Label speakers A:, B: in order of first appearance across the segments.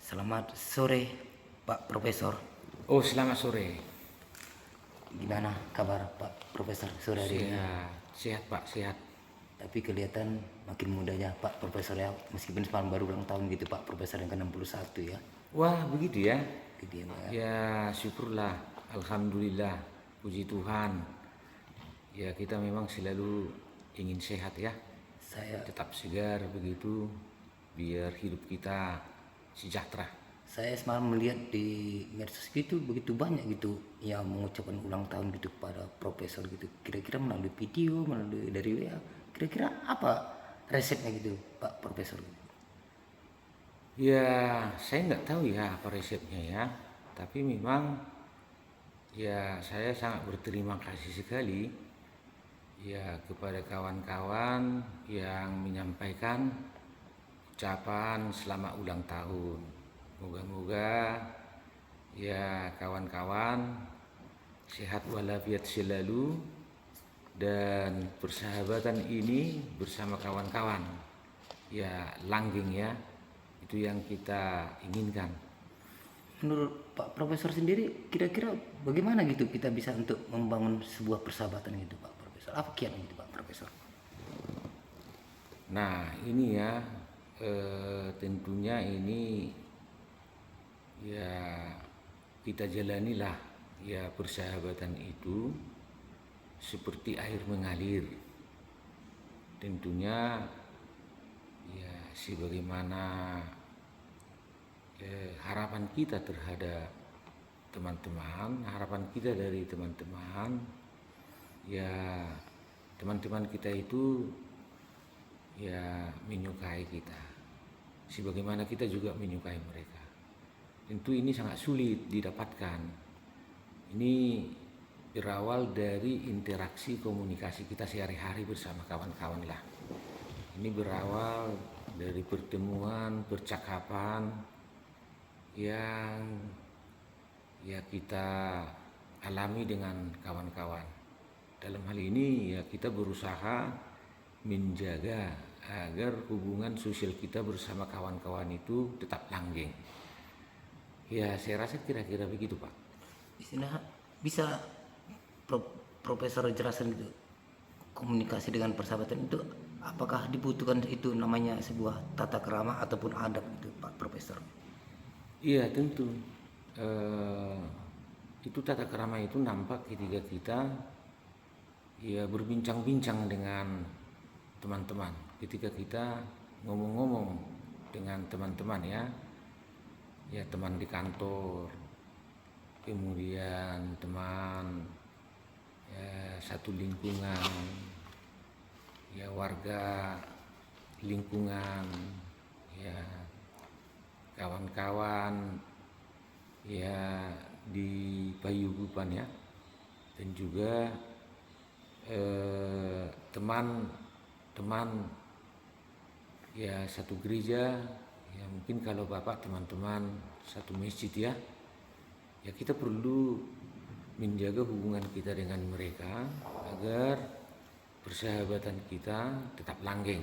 A: Selamat sore, Pak Profesor.
B: Oh, selamat sore.
A: Gimana kabar Pak Profesor sore hari ini?
B: Sehat, sehat Pak, sehat.
A: Tapi kelihatan makin mudanya Pak Profesor ya, meskipun sekarang baru ulang tahun gitu Pak Profesor yang ke-61 ya.
B: Wah, begitu ya.
A: Gitu ya, Pak.
B: Ya, syukurlah. Alhamdulillah. Puji Tuhan. Ya, kita memang selalu ingin sehat ya.
A: Saya
B: Tetap segar begitu. Biar hidup kita sejahtera.
A: saya semalam melihat di medsos gitu begitu banyak gitu yang mengucapkan ulang tahun gitu pada Profesor gitu. Kira-kira melalui video, melalui dari WA. Kira-kira apa resepnya gitu Pak Profesor?
B: Ya, saya nggak tahu ya apa resepnya ya. Tapi memang ya saya sangat berterima kasih sekali ya kepada kawan-kawan yang menyampaikan ucapan selamat ulang tahun. Moga-moga ya kawan-kawan sehat walafiat selalu dan persahabatan ini bersama kawan-kawan ya langgeng ya, itu yang kita inginkan.
A: Menurut Pak Profesor sendiri, kira-kira bagaimana gitu kita bisa untuk membangun sebuah persahabatan gitu Pak Profesor? Apa kiatnya gitu Pak Profesor?
B: Nah ini ya tentunya ini ya kita jalanilah ya persahabatan itu seperti air mengalir. Tentunya ya sebagaimana harapan kita terhadap teman-teman, harapan kita dari teman-teman, ya teman-teman kita itu ya menyukai kita, sebagaimana kita juga menyukai mereka. Tentu ini sangat sulit didapatkan. Ini berawal dari interaksi komunikasi kita sehari-hari bersama kawan-kawan lah. Ini berawal dari pertemuan, percakapan yang ya kita alami dengan kawan-kawan. Dalam hal ini ya kita berusaha menjaga agar hubungan sosial kita bersama kawan-kawan itu tetap langgeng. Ya saya rasa kira-kira begitu Pak.
A: Bisa Profesor jelaskan gitu komunikasi dengan persahabatan itu apakah dibutuhkan itu namanya sebuah tata krama ataupun adab itu Pak Profesor?
B: Iya tentu. Eh, itu tata krama itu nampak ketika kita ya berbincang-bincang dengan teman-teman. Ketika kita ngomong-ngomong dengan teman-teman ya teman di kantor, kemudian teman ya satu lingkungan, ya warga lingkungan, ya kawan-kawan ya di paguyuban ya, dan juga teman-teman ya satu gereja, ya mungkin kalau Bapak teman-teman satu masjid ya kita perlu menjaga hubungan kita dengan mereka agar persahabatan kita tetap langgeng.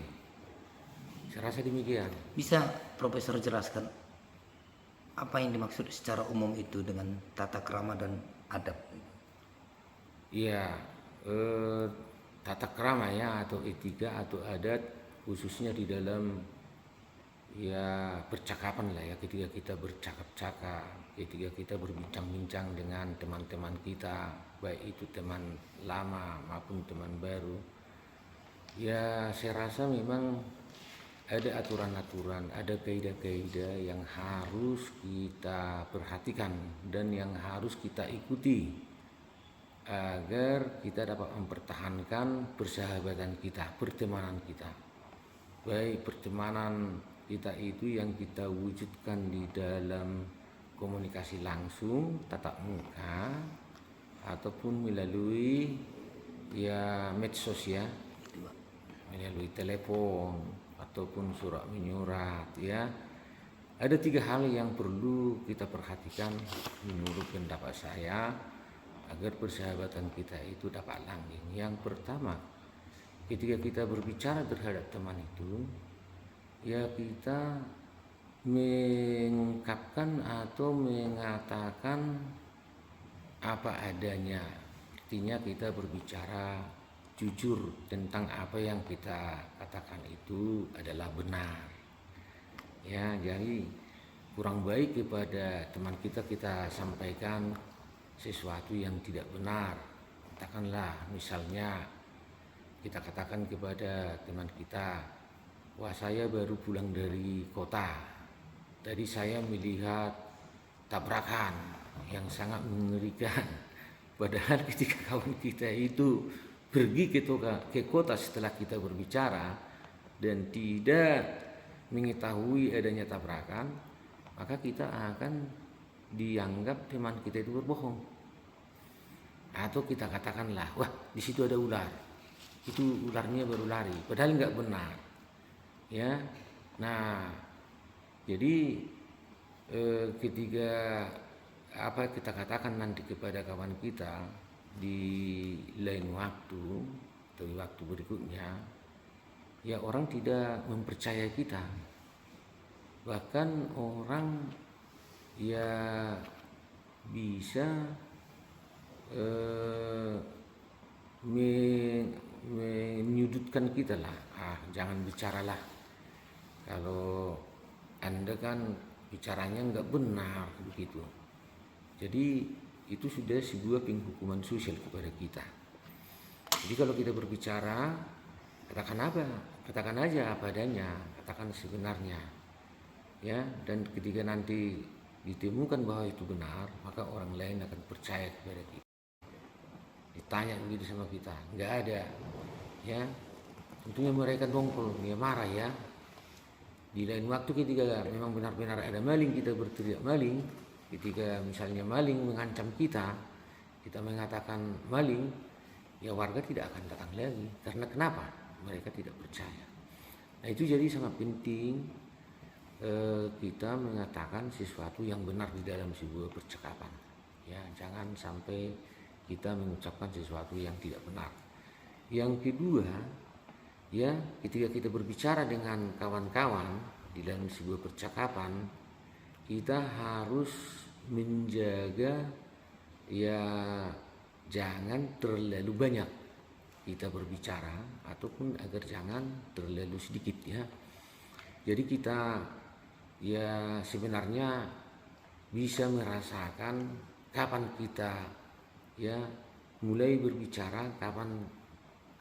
B: Saya rasa demikian.
A: Bisa Profesor jelaskan apa yang dimaksud secara umum itu dengan tata krama dan adab?
B: Iya, eh, tata krama ya atau etika atau adat khususnya di dalam ya percakapan lah ya, ketika kita bercakap-cakap, ketika kita berbincang-bincang dengan teman-teman kita, baik itu teman lama maupun teman baru. Ya saya rasa memang ada aturan-aturan, ada kaidah-kaidah yang harus kita perhatikan dan yang harus kita ikuti agar kita dapat mempertahankan persahabatan kita, pertemanan kita. Baik pertemanan kita itu yang kita wujudkan di dalam komunikasi langsung, tatap muka, ataupun melalui ya medsos ya, melalui telepon ataupun surat menyurat ya. Ada 3 hal yang perlu kita perhatikan menurut pendapat saya agar persahabatan kita itu dapat langgeng. Yang pertama, ketika kita berbicara terhadap teman itu, ya kita mengungkapkan atau mengatakan apa adanya. Artinya kita berbicara jujur tentang apa yang kita katakan itu adalah benar. Ya, jadi kurang baik kepada teman kita sampaikan sesuatu yang tidak benar. Katakanlah misalnya kita katakan kepada teman kita, wah saya baru pulang dari kota, tadi saya melihat tabrakan yang sangat mengerikan. Padahal ketika kawan kita itu pergi ke kota setelah kita berbicara dan tidak mengetahui adanya tabrakan, maka kita akan dianggap teman kita itu berbohong. Atau kita katakanlah, wah di situ ada ular, itu ularnya baru lari, padahal nggak benar. Ya, nah jadi ketika apa kita katakan nanti kepada kawan kita di lain waktu atau di waktu berikutnya, ya orang tidak mempercayai kita, bahkan orang ya bisa menyudutkan kita lah, jangan bicaralah kalau Anda kan bicaranya nggak benar begitu. Jadi itu sudah sebuah penghukuman sosial kepada kita. Jadi kalau kita berbicara, katakan apa? Katakan aja apa adanya, katakan sebenarnya. Ya, dan ketika nanti ditemukan bahwa itu benar, maka orang lain akan percaya kepada kita. Ditanya begitu sama kita, nggak ada. Ya, tentunya mereka dongkol, dia marah ya. Di lain waktu ketika memang benar-benar ada maling, kita berteriak maling. Ketika misalnya maling mengancam kita mengatakan maling, ya warga tidak akan datang lagi. Karena kenapa? Mereka tidak percaya. Nah itu jadi sangat penting kita mengatakan sesuatu yang benar di dalam sebuah percakapan. Ya, jangan sampai kita mengucapkan sesuatu yang tidak benar. Yang kedua, ya ketika kita berbicara dengan kawan-kawan di dalam sebuah percakapan, kita harus menjaga ya jangan terlalu banyak kita berbicara ataupun agar jangan terlalu sedikit ya. Jadi kita ya sebenarnya bisa merasakan kapan kita ya mulai berbicara, kapan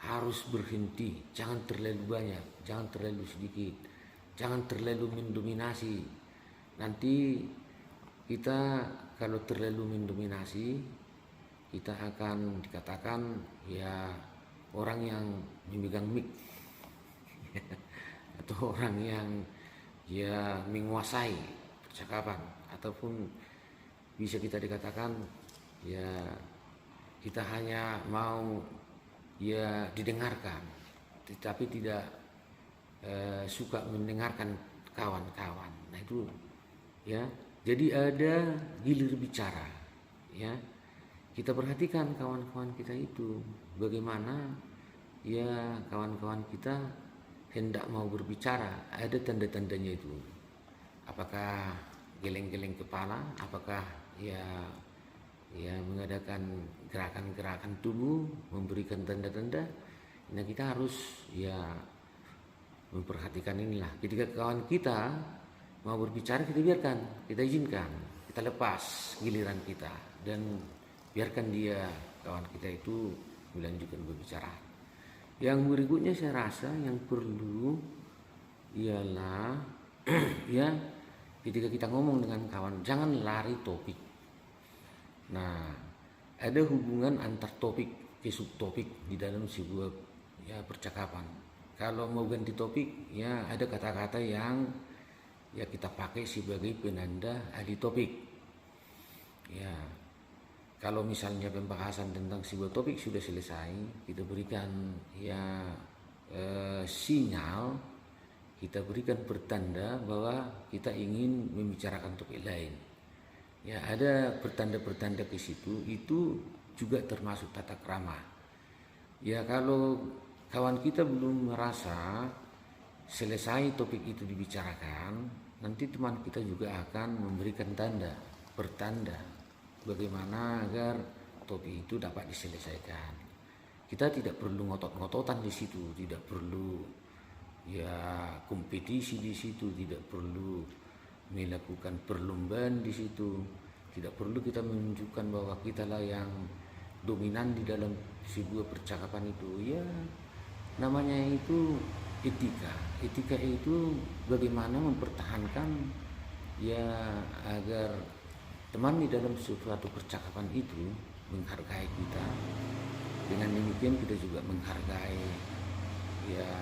B: harus berhenti, jangan terlalu banyak, jangan terlalu sedikit, jangan terlalu mendominasi. Nanti kita kalau terlalu mendominasi, kita akan dikatakan ya orang yang memegang mic atau orang yang ya menguasai percakapan, ataupun bisa kita dikatakan ya kita hanya mau ya didengarkan, tetapi tidak suka mendengarkan kawan-kawan. Nah itu ya, jadi ada gilir bicara ya. Kita perhatikan kawan-kawan kita itu bagaimana ya kawan-kawan kita hendak mau berbicara, ada tanda-tandanya itu. Apakah geleng-geleng kepala, apakah ya mengadakan gerakan-gerakan tubuh, memberikan tanda-tanda. Nah kita harus ya memperhatikan inilah. Ketika kawan kita mau berbicara, kita biarkan, kita izinkan, kita lepas giliran kita dan biarkan dia, kawan kita itu melanjutkan berbicara. Yang berikutnya saya rasa yang perlu ialah ya ketika kita ngomong dengan kawan, jangan lari topik. Nah, ada hubungan antar topik ke subtopik di dalam sebuah ya percakapan. Kalau mau ganti topik, ya ada kata-kata yang ya kita pakai sebagai penanda alih topik. Ya, kalau misalnya pembahasan tentang sebuah topik sudah selesai, kita berikan ya sinyal, kita berikan pertanda bahwa kita ingin membicarakan topik lain. Ya, ada pertanda-pertanda ke situ, itu juga termasuk tata krama. Ya, kalau kawan kita belum merasa selesai topik itu dibicarakan, nanti teman kita juga akan memberikan pertanda bagaimana agar topik itu dapat diselesaikan. Kita tidak perlu ngotot-ngototan di situ, tidak perlu ya kompetisi di situ, tidak perlu melakukan perlombaan di situ, tidak perlu kita menunjukkan bahwa kita lah yang dominan di dalam sebuah percakapan itu. Ya, namanya itu etika itu bagaimana mempertahankan ya agar teman di dalam suatu percakapan itu menghargai kita. Dengan demikian kita juga menghargai ya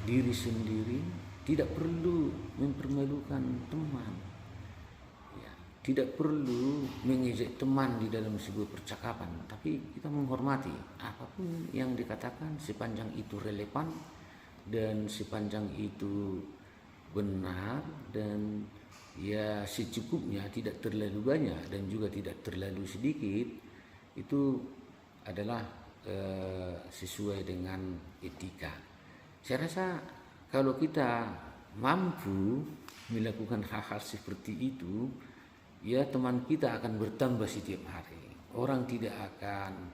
B: diri sendiri, tidak perlu mempermalukan teman ya, tidak perlu mengejek teman di dalam sebuah percakapan, tapi kita menghormati apapun yang dikatakan sepanjang itu relevan dan sepanjang itu benar dan ya secukupnya, tidak terlalu banyak dan juga tidak terlalu sedikit, itu adalah sesuai dengan etika. Saya rasa kalau kita mampu melakukan hal-hal seperti itu, ya teman kita akan bertambah setiap hari. Orang tidak akan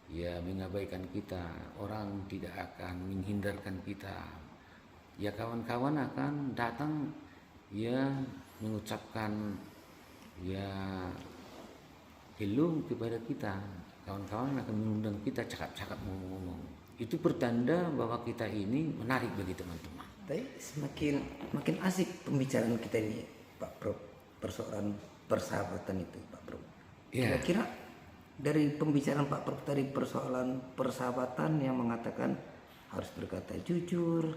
B: ya mengabaikan kita, orang tidak akan menghindarkan kita. Ya kawan-kawan akan datang ya mengucapkan ya hello kepada kita. Kawan-kawan akan mengundang kita cakap-cakap ngomong-ngomong. Itu pertanda bahwa kita ini menarik bagi teman-teman.
A: Tapi makin asik pembicaraan kita ini, Pak Prof, persoalan persahabatan itu, Pak Prof.
B: Ya.
A: Kira-kira dari pembicaraan Pak Prof tadi, persoalan persahabatan yang mengatakan harus berkata jujur,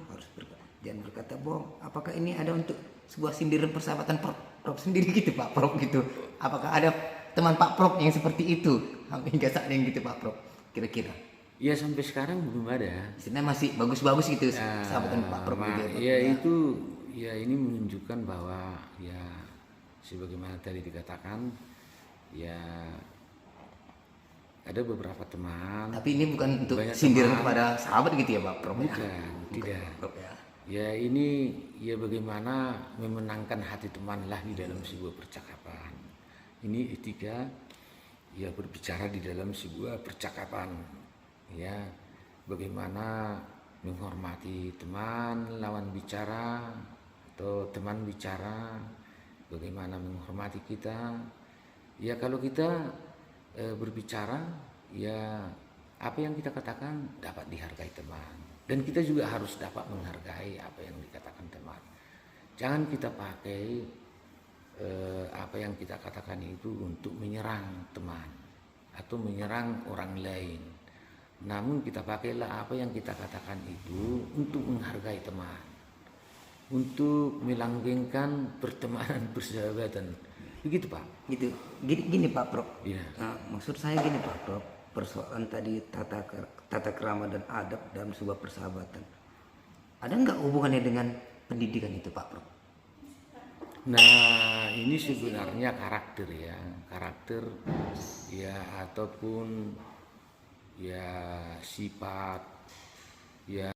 A: jangan berkata bohong. Apakah ini ada untuk sebuah sindiran persahabatan Prof sendiri gitu, Pak Prof gitu? Apakah ada teman Pak Prof yang seperti itu hingga saat ini gitu, Pak Prof? Kira-kira?
B: Ya sampai sekarang belum ada.
A: Istilahnya masih bagus-bagus gitu sahabatan Pak Prof gitu ya, Prof.
B: Ya itu ya ini menunjukkan bahwa ya sebagaimana tadi dikatakan ya ada beberapa teman.
A: Tapi ini bukan untuk
B: banyak
A: sindiran
B: teman.
A: kepada sahabat gitu ya, Pak Prof?
B: Bukan, tidak.
A: Prof, ya.
B: Ya ini ya bagaimana memenangkan hati teman lah di dalam sebuah percakapan. Ini etika ya berbicara di dalam sebuah percakapan. Ya bagaimana menghormati teman lawan bicara atau teman bicara, bagaimana menghormati kita. Ya kalau kita berbicara ya apa yang kita katakan dapat dihargai teman, dan kita juga harus dapat menghargai apa yang dikatakan teman. Jangan kita pakai apa yang kita katakan itu untuk menyerang teman atau menyerang orang lain. Namun kita pakailah apa yang kita katakan itu untuk menghargai teman, untuk melanggengkan pertemanan persahabatan. Begitu Pak.
A: Gitu. Gini Pak Prof.
B: Ya.
A: Maksud saya gini Pak Prof. Persoalan tadi tata krama dan adab dalam sebuah persahabatan. Ada nggak hubungannya dengan pendidikan itu Pak Prof?
B: Nah ini sebenarnya karakter ya ataupun ya sifat ya